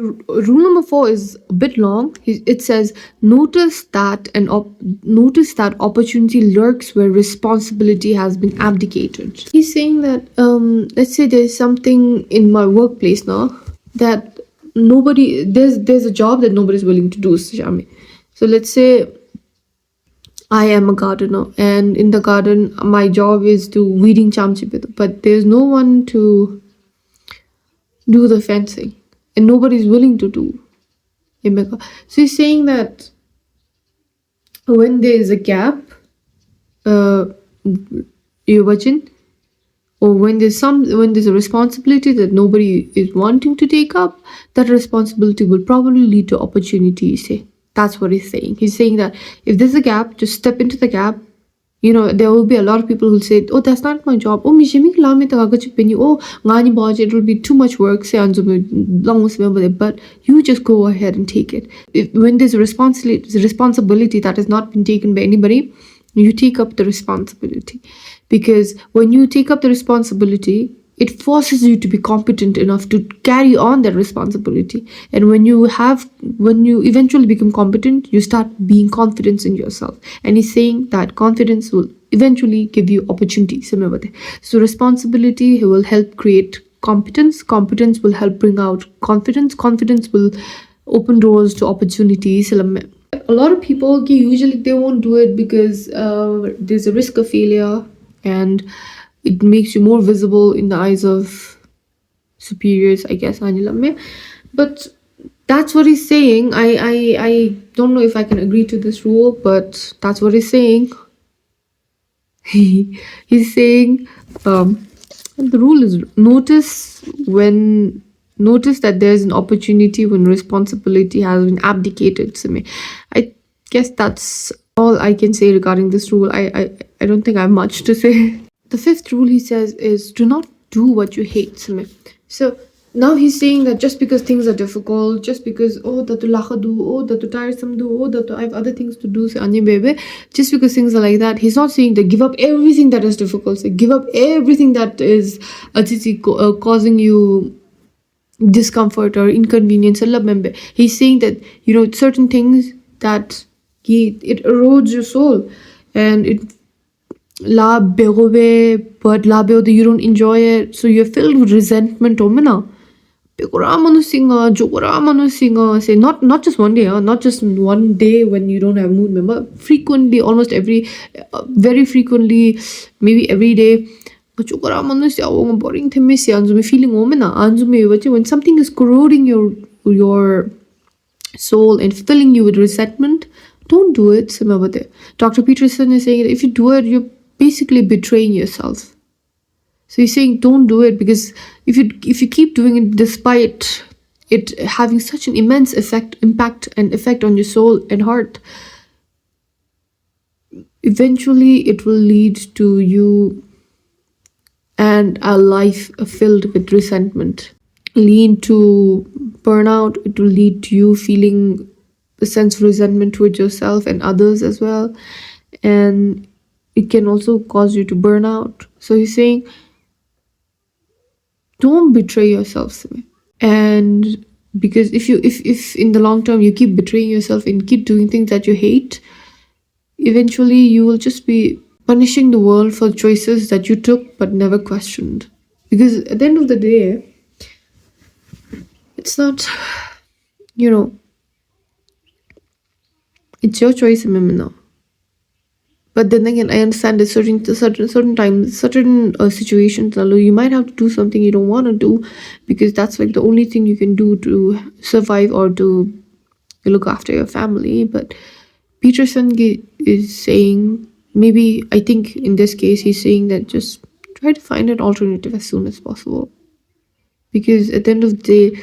Rule number 4 is a bit long. It says, notice that opportunity lurks where responsibility has been abdicated. He's saying that let's say there's something in my workplace now that there's a job that nobody's willing to do, Shami. So let's say I am a gardener, and in the garden my job is to weeding chamchipit, but there's no one to do the fencing, and nobody's willing to do. So he's saying that when there is a gap, you're watching, or when there's a responsibility that nobody is wanting to take up, that responsibility will probably lead to opportunity. Say that's what he's saying. He's saying that if there's a gap, just step into the gap. There will be a lot of people who say, "Oh, that's not my job. Oh, it will be too much work." But you just go ahead and take it. When there's a responsibility that has not been taken by anybody, you take up the responsibility. Because when you take up the responsibility, it forces you to be competent enough to carry on that responsibility. And when you eventually become competent, you start being confident in yourself. And he's saying that confidence will eventually give you opportunities. So responsibility will help create competence. Competence will help bring out confidence. Confidence will open doors to opportunities. A lot of people, usually they won't do it because there's a risk of failure, and it makes you more visible in the eyes of superiors, I guess. But that's what he's saying. I don't know if I can agree to this rule, but that's what he's saying. He's saying the rule is notice that there's an opportunity when responsibility has been abdicated. I guess that's all I can say regarding this rule. I don't think I have much to say. The 5th rule, he says, is do not do what you hate. So now he's saying that just because things are difficult, just because that tiresome, that I have other things to do, just because things are like that, he's not saying that give up everything that is difficult. So give up everything that is causing you discomfort or inconvenience. He's saying that certain things that it erodes your soul, and it but you don't enjoy it, so you're filled with resentment. Say not just one day, not just one day when you don't have mood. Remember, frequently, almost very frequently, maybe every day. Feeling when something is corroding your soul and filling you with resentment, don't do it. Dr. Peterson is saying that if you do it, you're basically betraying yourself. So he's saying don't do it, because if you keep doing it despite it having such an immense impact on your soul and heart, eventually it will lead to you and a life filled with resentment, lead to burnout. It will lead to you feeling a sense of resentment towards yourself and others as well, and it can also cause you to burn out. So he's saying don't betray yourself. And because if in the long term you keep betraying yourself and keep doing things that you hate, eventually you will just be punishing the world for choices that you took but never questioned. Because at the end of the day, it's not, it's your choice, now. But then again, I understand that certain times, certain situations, you might have to do something you don't want to do, because that's like the only thing you can do to survive or to look after your family. But Peterson is saying, maybe, I think in this case, he's saying that just try to find an alternative as soon as possible. Because at the end of the day,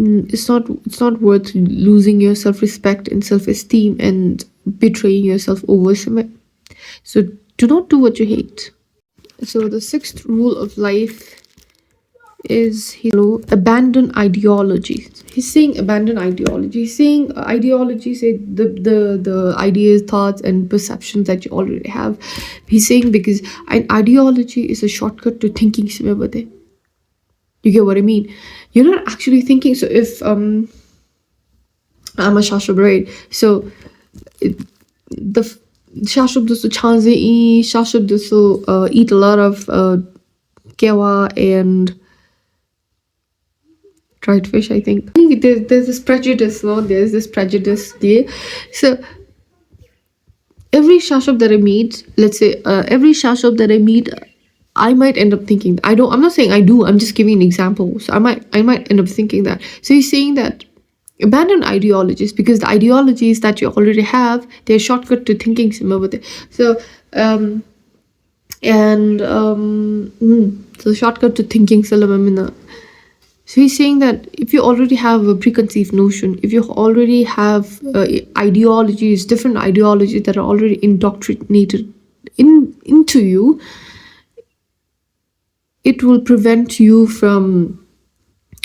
it's not worth losing your self-respect and self-esteem and betraying yourself over something. So do not do what you hate. So the 6th rule of life is abandon ideology. He's saying abandon ideology. He's saying ideology, say the ideas, thoughts, and perceptions that you already have. He's saying because an ideology is a shortcut to thinking. You get what I mean? You're not actually thinking. So if I'm a shashub, right? So the shashub dosu chanze shashub dosu eat a lot of kewa and dried fish. I think there's this prejudice, no? There's this prejudice there. So every shashub that I meet, let's say every shashub that I meet, I might end up thinking. I'm not saying I do. I'm just giving an example. So I might end up thinking that. So he's saying that abandon ideologies, because the ideologies that you already have, they're a shortcut to thinking. So so shortcut to thinking. So he's saying that if you already have a preconceived notion, if you already have ideologies, different ideologies that are already indoctrinated into you, it will prevent you from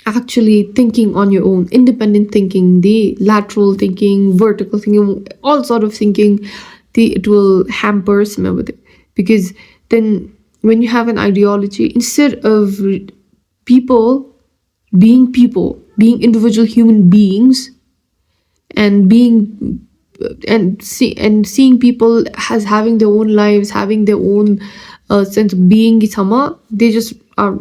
actually thinking on your own, independent thinking, the lateral thinking, vertical thinking, all sort of thinking. It will hamper some of it, because then when you have an ideology, instead of people, being individual human beings, and seeing people as having their own lives, having their own sense of being, they just are,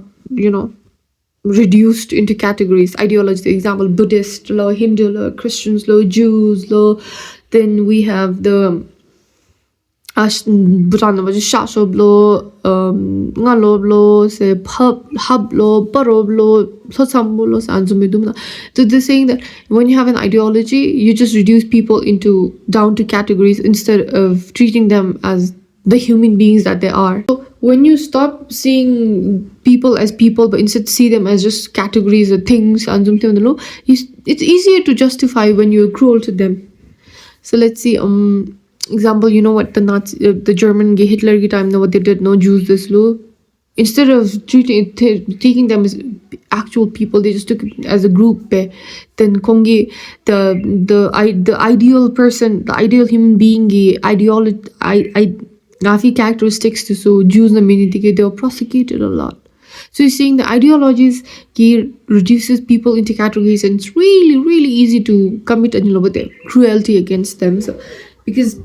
reduced into categories. Ideology, example, Buddhist law, Hindu law, Christians law, Jews law. Then we have the Bhutan shashub law, ngalob law, say hub law, parob law, sosambo law, sanzumidumna. So they're saying that when you have an ideology, you just reduce people down to categories instead of treating them as the human beings that they are. So when you stop seeing people as people, but instead see them as just categories or things, it's easier to justify when you're cruel to them. So let's see, example, what the German Hitler time, what they did, no Jews this law. Instead of taking them as actual people, they just took it as a group. Then Kongi, the ideal person, the ideal human being, Nafi characteristics to so Jews in the community, they were prosecuted a lot. So you're seeing the ideologies reduces people into categories, and it's really, really easy to commit cruelty against them. So because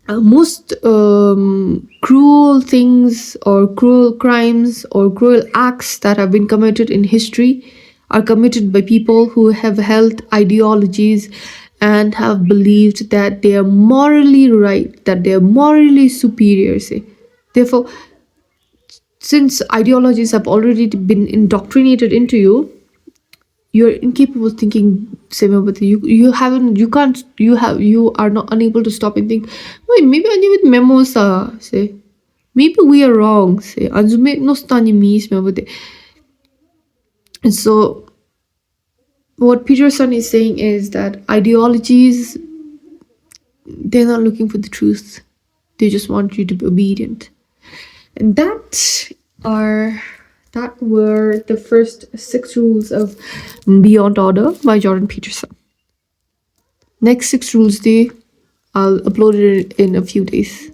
most cruel things or cruel crimes or cruel acts that have been committed in history are committed by people who have held ideologies and have believed that they are morally right, that they are morally superior. Therefore, since ideologies have already been indoctrinated into you, you're incapable of thinking same with you. You are not unable to stop and think, wait, maybe I need with memos, say. Maybe we are wrong, say. And so what Peterson is saying is that ideologies, they're not looking for the truth. They just want you to be obedient. And that were the first 6 rules of Beyond Order by Jordan Peterson. Next 6 rules, I'll upload it in a few days.